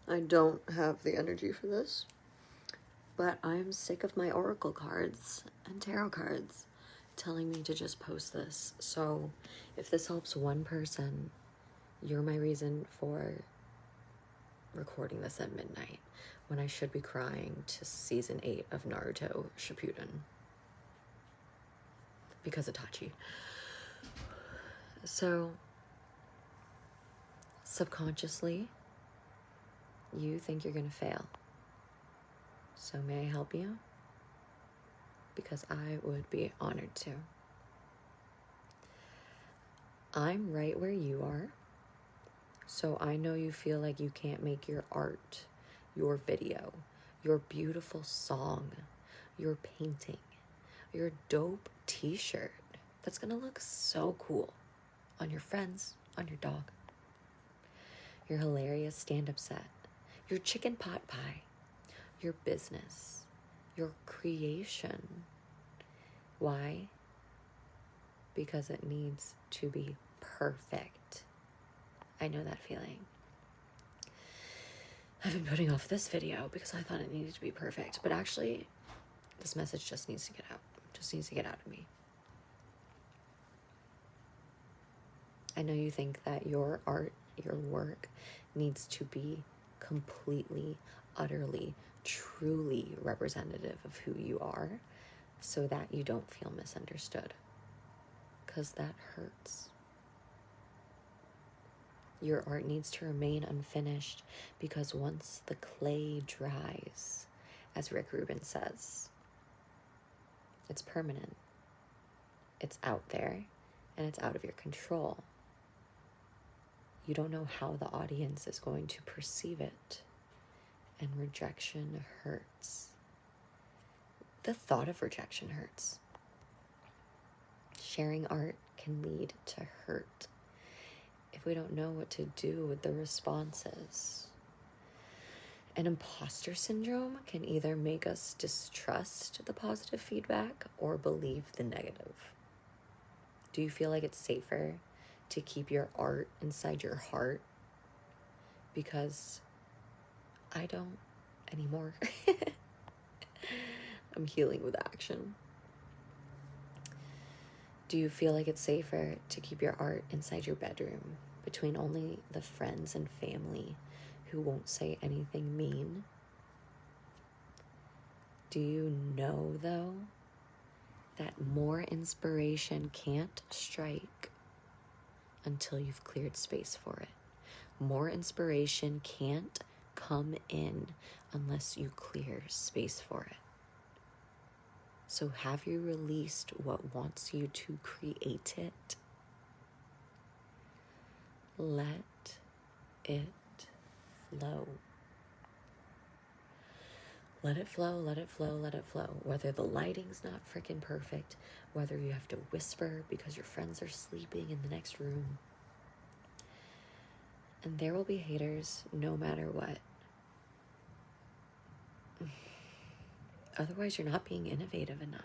I don't have the energy for this, but I'm sick of my oracle cards and tarot cards telling me to just post this. So if this helps one person, you're my reason for recording this at midnight when I should be crying to season 8 of Naruto Shippuden because of Itachi. So subconsciously, you think you're gonna fail. So may I help you? Because I would be honored to. I'm right where you are. So I know you feel like you can't make your art, your video, your beautiful song, your painting, your dope t-shirt that's gonna look so cool on your friends, on your dog, your hilarious stand-up set, your chicken pot pie, your business, your creation. Why? Because it needs to be perfect. I know that feeling. I've been putting off this video because I thought it needed to be perfect, but actually this message just needs to get out. Just needs to get out of me. I know you think that your art, your work needs to be completely, utterly, truly representative of who you are so that you don't feel misunderstood, because that hurts. Your art needs to remain unfinished because once the clay dries, as Rick Rubin says, it's permanent. It's out there and it's out of your control. You don't know how the audience is going to perceive it, and rejection hurts. The thought of rejection hurts. Sharing art can lead to hurt if we don't know what to do with the responses. An imposter syndrome can either make us distrust the positive feedback or believe the negative. Do you feel like it's safer to keep your art inside your heart? Because I don't anymore. I'm healing with action. Do you feel like it's safer to keep your art inside your bedroom between only the friends and family who won't say anything mean? Do you know, though, that more inspiration can't strike until you've cleared space for it? More inspiration can't come in unless you clear space for it. So have you released what wants you to create it? Let it flow. Let it flow, let it flow, let it flow. Whether the lighting's not freaking perfect, whether you have to whisper because your friends are sleeping in the next room. And there will be haters no matter what. Otherwise, you're not being innovative enough.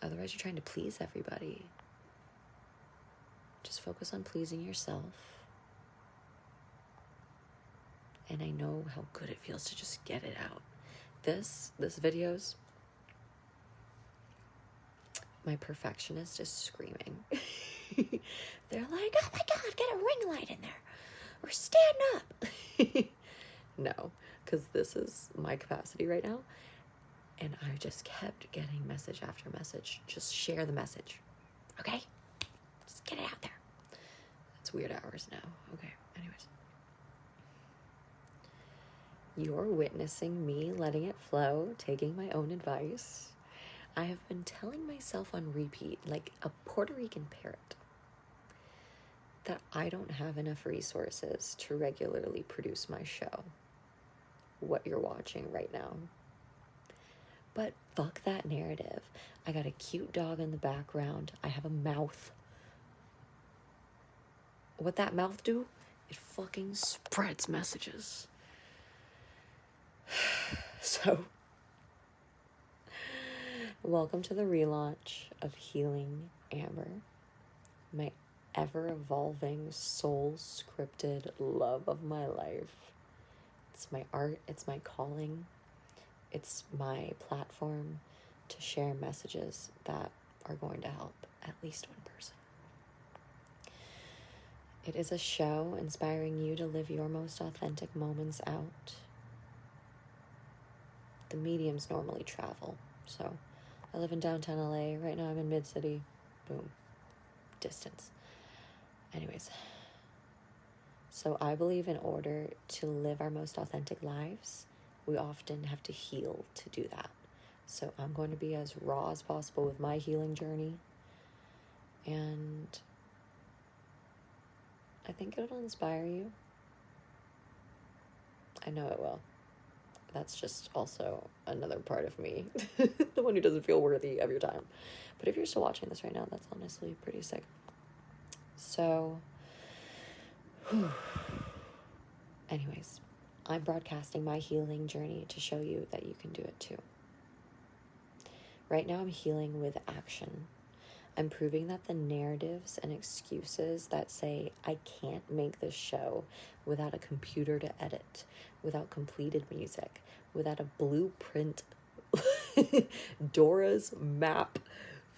Otherwise, you're trying to please everybody. Just focus on pleasing yourself. And I know how good it feels to just get it out. This video's, my perfectionist is screaming. They're like, oh my God, get a ring light in there. Or stand up. No, because this is my capacity right now. And I just kept getting message after message. Just share the message. Okay? Just get it out there. It's weird hours now. Okay, anyways. You're witnessing me letting it flow, taking my own advice. I have been telling myself on repeat, like a Puerto Rican parrot, that I don't have enough resources to regularly produce my show. What you're watching right now. But fuck that narrative. I got a cute dog in the background. I have a mouth. What that mouth do? It fucking spreads messages. So, welcome to the relaunch of Healing Amber, my ever-evolving, soul-scripted love of my life. It's my art, it's my calling, it's my platform to share messages that are going to help at least one person. It is a show inspiring you to live your most authentic moments out. The mediums normally travel, so I live in downtown LA. Right now I'm in mid-city. Boom. Distance. Anyways. So I believe in order to live our most authentic lives, we often have to heal to do that. So I'm going to be as raw as possible with my healing journey. And I think it'll inspire you. I know it will. That's just also another part of me, the one who doesn't feel worthy of your time. But if you're still watching this right now, that's honestly pretty sick. So, anyways, I'm broadcasting my healing journey to show you that you can do it too. Right now I'm healing with action. I'm proving that the narratives and excuses that say I can't make this show without a computer to edit, without completed music, without a blueprint, Dora's map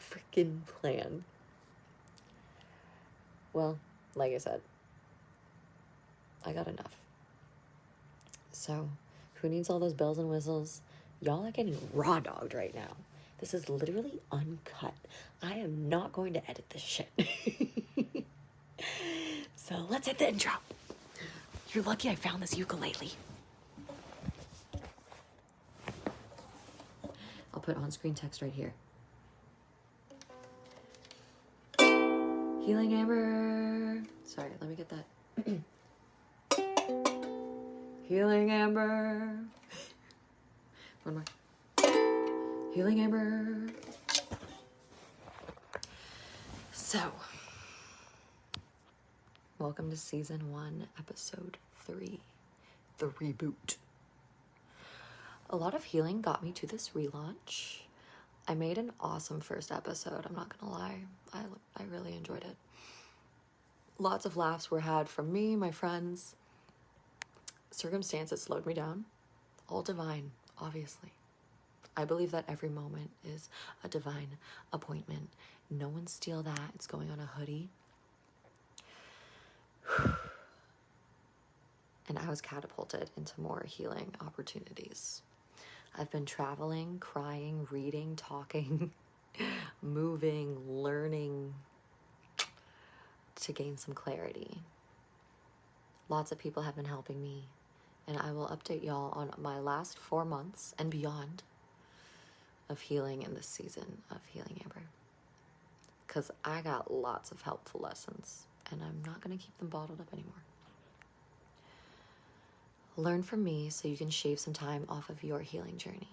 freaking plan. Well, like I said, I got enough. So, who needs all those bells and whistles? Y'all are getting raw dogged right now. This is literally uncut. I am not going to edit this shit. So let's hit the intro. You're lucky I found this ukulele. I'll put on-screen text right here. Healing Amber. Sorry, let me get that. Healing Amber. One more. Healing Amber. So, welcome to season 1, episode 3, the reboot. A lot of healing got me to this relaunch. I made an awesome first episode, I'm not gonna lie. I really enjoyed it. Lots of laughs were had from me, my friends. Circumstances slowed me down. All divine, obviously. I believe that every moment is a divine appointment. No one steal that. It's going on a hoodie. And I was catapulted into more healing opportunities. I've been traveling, crying, reading, talking, moving, learning to gain some clarity. Lots of people have been helping me, and I will update y'all on my last 4 months and beyond of healing in this season of Healing Amber. Because I got lots of helpful lessons, and I'm not going to keep them bottled up anymore. Learn from me so you can shave some time off of your healing journey.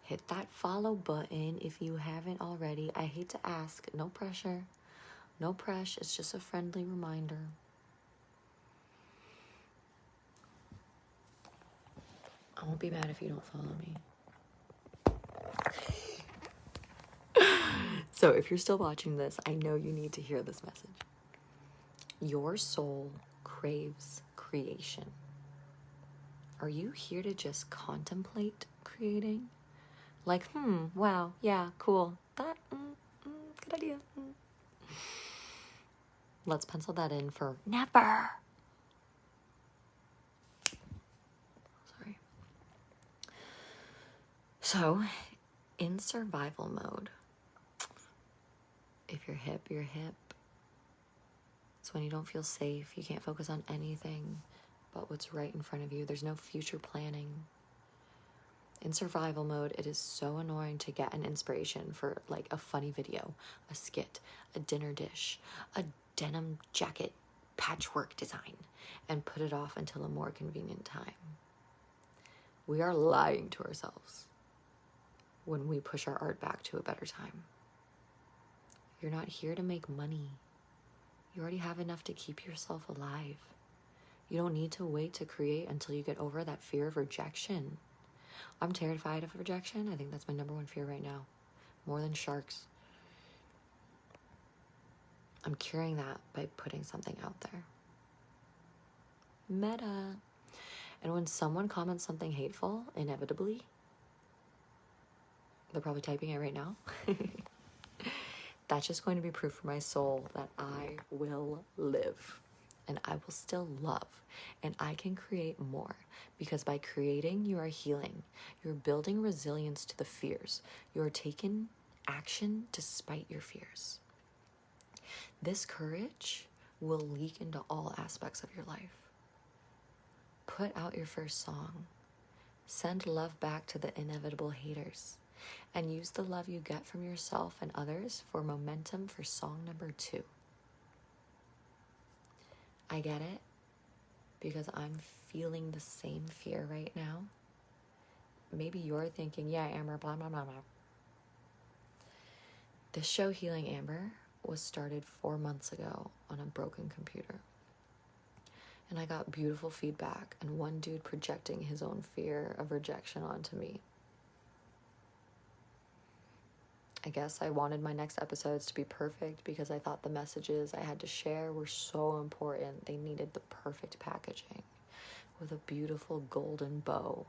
Hit that follow button if you haven't already. I hate to ask, no pressure. No pressure, it's just a friendly reminder. I won't be mad if you don't follow me. So if you're still watching this, I know you need to hear this message. Your soul craves creation. Are you here to just contemplate creating? Like, wow, yeah, cool. That, good idea. Let's pencil that in for never. Sorry. So, in survival mode, if you're hip, you're hip. It's when you don't feel safe. You can't focus on anything but what's right in front of you. There's no future planning. In survival mode, it is so annoying to get an inspiration for like a funny video, a skit, a dinner dish, a denim jacket patchwork design, and put it off until a more convenient time. We are lying to ourselves when we push our art back to a better time. You're not here to make money. You already have enough to keep yourself alive. You don't need to wait to create until you get over that fear of rejection. I'm terrified of rejection. I think that's my number one fear right now. More than sharks. I'm curing that by putting something out there. Meta. And when someone comments something hateful, inevitably, they're probably typing it right now. That's just going to be proof for my soul that I will live and I will still love and I can create more, because by creating, you are healing. You're building resilience to the fears. You're taking action despite your fears. This courage will leak into all aspects of your life. Put out your first song. Send love back to the inevitable haters. And use the love you get from yourself and others for momentum for song number 2. I get it, because I'm feeling the same fear right now. Maybe you're thinking, yeah, Amber, blah, blah, blah, blah. This show, Healing Amber, was started 4 months ago on a broken computer. And I got beautiful feedback and one dude projecting his own fear of rejection onto me. I guess I wanted my next episodes to be perfect because I thought the messages I had to share were so important. They needed the perfect packaging with a beautiful golden bow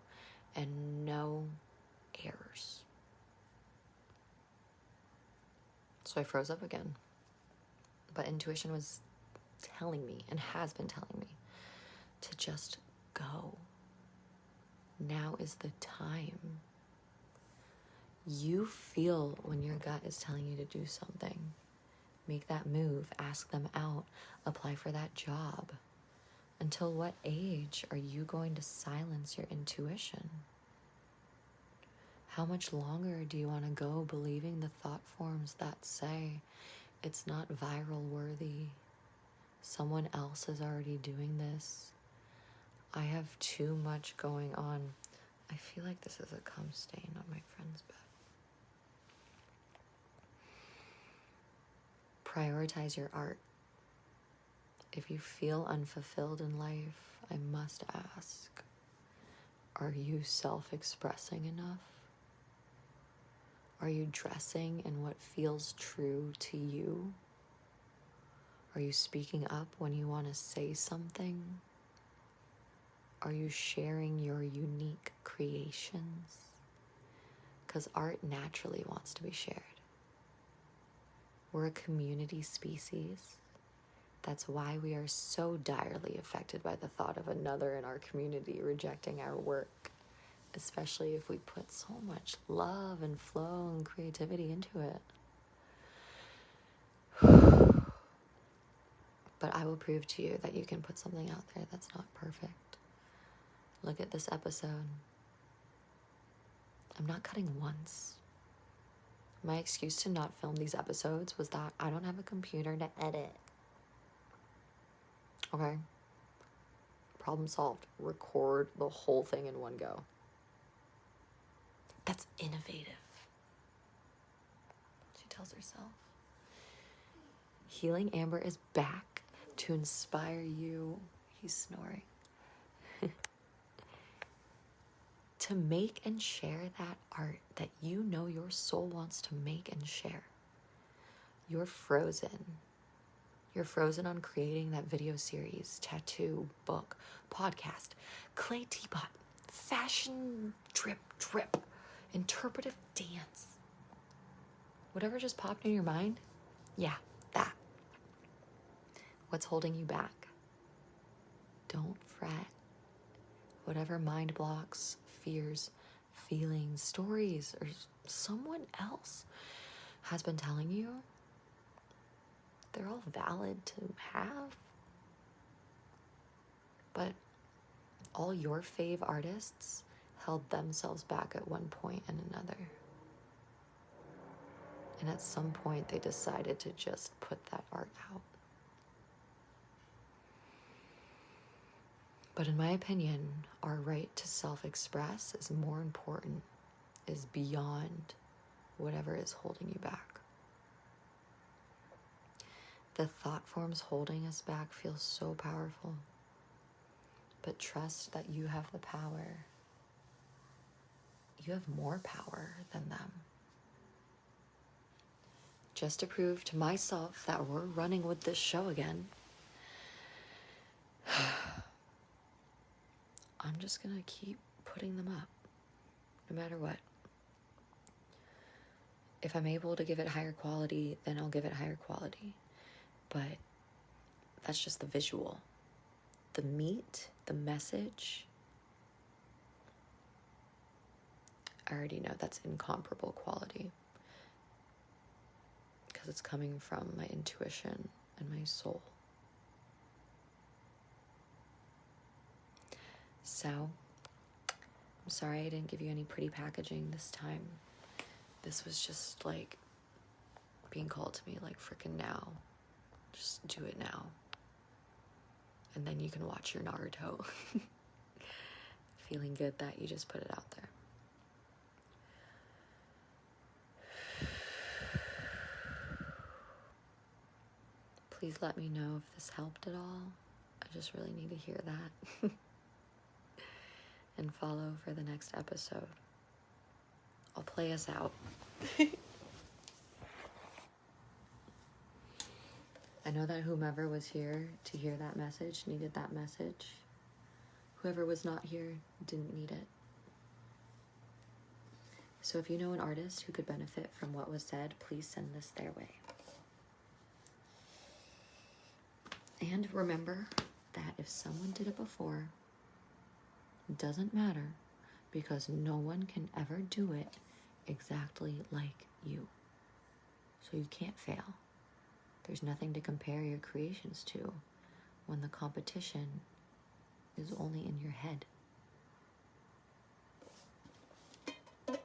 and no errors. So I froze up again. But intuition was telling me, and has been telling me, to just go. Now is the time. You feel when your gut is telling you to do something. Make that move, ask them out, apply for that job. Until what age are you going to silence your intuition? How much longer do you want to go believing the thought forms that say it's not viral worthy? Someone else is already doing this. I have too much going on. I feel like this is a cum stain on my friend's bed. Prioritize your art. If you feel unfulfilled in life, I must ask, are you self-expressing enough? Are you dressing in what feels true to you? Are you speaking up when you want to say something? Are you sharing your unique creations? Because art naturally wants to be shared. We're a community species. That's why we are so direly affected by the thought of another in our community rejecting our work, especially if we put so much love and flow and creativity into it. But I will prove to you that you can put something out there that's not perfect. Look at this episode. I'm not cutting once. My excuse to not film these episodes was that I don't have a computer to edit. Okay? Problem solved. Record the whole thing in one go. That's innovative, she tells herself. Healing Amber is back to inspire you. He's snoring. To make and share that art that you know your soul wants to make and share. You're frozen. You're frozen on creating that video series, tattoo, book, podcast, clay teapot, fashion drip, interpretive dance. Whatever just popped in your mind, yeah, that. What's holding you back? Don't fret. Whatever mind blocks, fears, feelings, stories, or someone else has been telling you, they're all valid to have. But all your fave artists held themselves back at one point and another. And at some point, they decided to just put that art out. But in my opinion, our right to self-express is more important, is beyond whatever is holding you back. The thought forms holding us back feel so powerful, but trust that you have the power. You have more power than them. just to prove to myself that we're running with this show again, I'm just gonna keep putting them up, no matter what. If I'm able to give it higher quality, then I'll give it higher quality. But that's just the visual. The meat, the message, I already know that's incomparable quality. Because it's coming from my intuition and my soul. So, I'm sorry I didn't give you any pretty packaging this time. This was just like being called to me like freaking now. Just do it now. And then you can watch your Naruto. Feeling good that you just put it out there. Please let me know if this helped at all. I just really need to hear that. And follow for the next episode. I'll play us out. I know that whomever was here to hear that message needed that message. Whoever was not here didn't need it. So if you know an artist who could benefit from what was said, please send this their way. And remember that if someone did it before, it doesn't matter, because no one can ever do it exactly like you. So you can't fail. There's nothing to compare your creations to when the competition is only in your head. I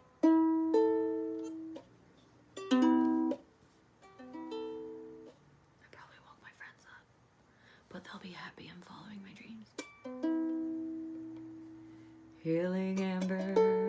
probably woke my friends up, but they'll be happy I'm following my dreams. Healing Amber.